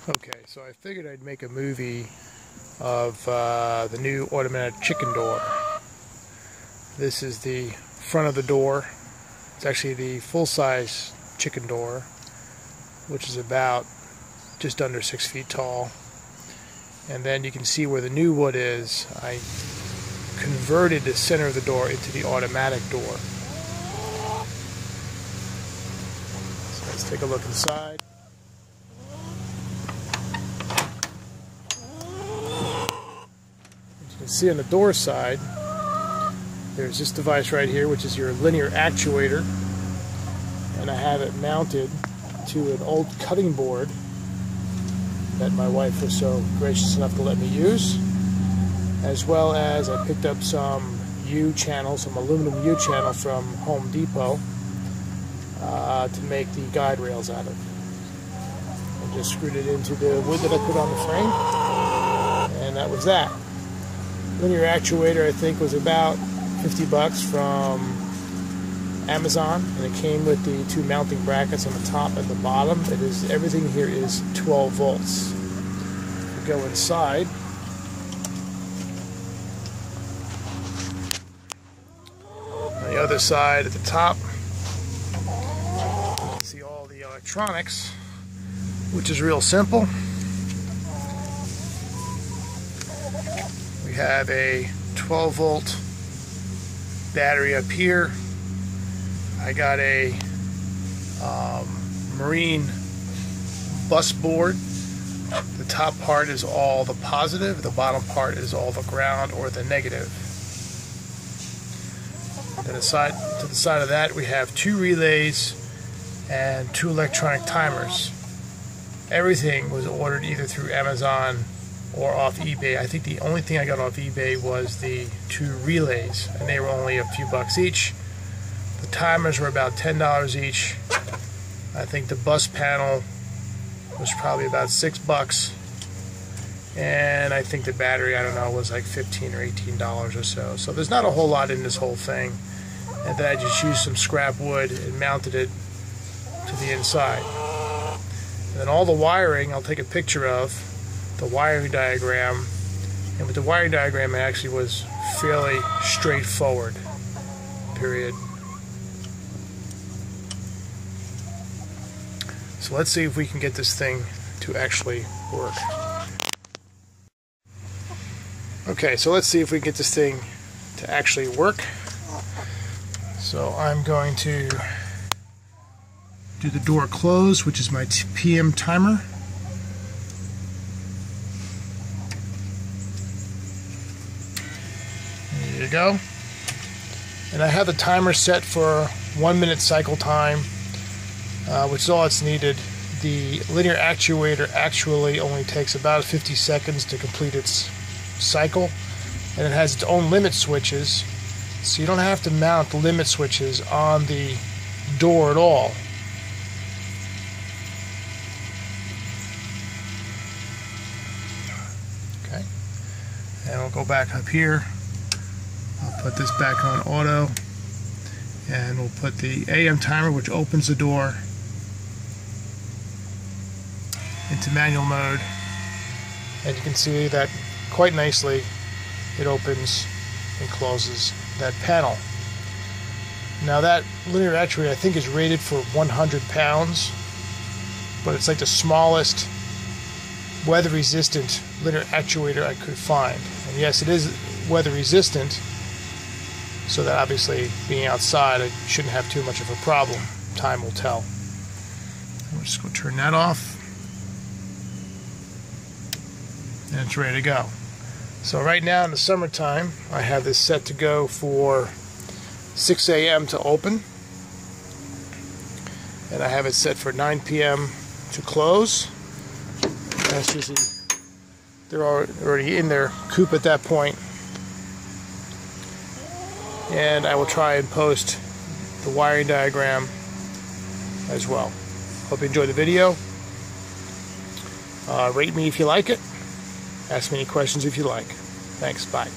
Okay, so I figured I'd make a movie of the new automatic chicken door. This is the front of the door. It's actually the full-size chicken door, which is about just under 6 feet tall. And then you can see where the new wood is. I converted the center of the door into the automatic door. So let's take a look inside. As you can see on the door side, there's this device right here, which is your linear actuator, and I have it mounted to an old cutting board that my wife was so gracious enough to let me use, as well as I picked up some U-channel, some aluminum U-channel from Home Depot to make the guide rails out of. I just screwed it into the wood that I put on the frame, and that was that. Linear actuator, I think, was about 50 bucks from Amazon, and it came with the two mounting brackets on the top and the bottom. Everything here is 12 volts. We go inside. On the other side at the top, you can see all the electronics, which is real simple. We have a 12 volt battery up here. I got a marine bus board. The top part is all the positive, the bottom part is all the ground or the negative. To the side of that, we have two relays and two electronic timers. Everything was ordered either through Amazon or off eBay. I think the only thing I got off eBay was the two relays, and they were only a few bucks each. The timers were about $10 each. I think the bus panel was probably about $6, and I think the battery, I don't know, was like $15 or $18 or so. So there's not a whole lot in this whole thing. And then I just used some scrap wood and mounted it to the inside. And then all the wiring, I'll take a picture of the wiring diagram. And with the wiring diagram, it actually was fairly straightforward, period. So let's see if we can get this thing to actually work. Okay, so let's see if we can get this thing to actually work. So I'm going to do the door close, which is my PM timer. There you go. And I have the timer set for 1 minute cycle time, which is all it's needed. The linear actuator actually only takes about 50 seconds to complete its cycle, and it has its own limit switches, so you don't have to mount the limit switches on the door at all. Okay, and we'll go back up here. I'll put this back on auto, and we'll put the AM timer, which opens the door, into manual mode, and you can see that quite nicely it opens and closes that panel. Now that linear actuator, I think, is rated for 100 pounds, but it's like the smallest weather resistant linear actuator I could find. And yes, it is weather resistant, so that obviously being outside I shouldn't have too much of a problem. Time will tell. We'll just go turn that off, and it's ready to go. So right now in the summertime, I have this set to go for 6 a.m. to open, and I have it set for 9 p.m. to close. As you see, they're already in their coop at that point, and I will try and post the wiring diagram as well. Hope you enjoyed the video. Rate me if you like it. Ask me any questions if you like. Thanks. Bye.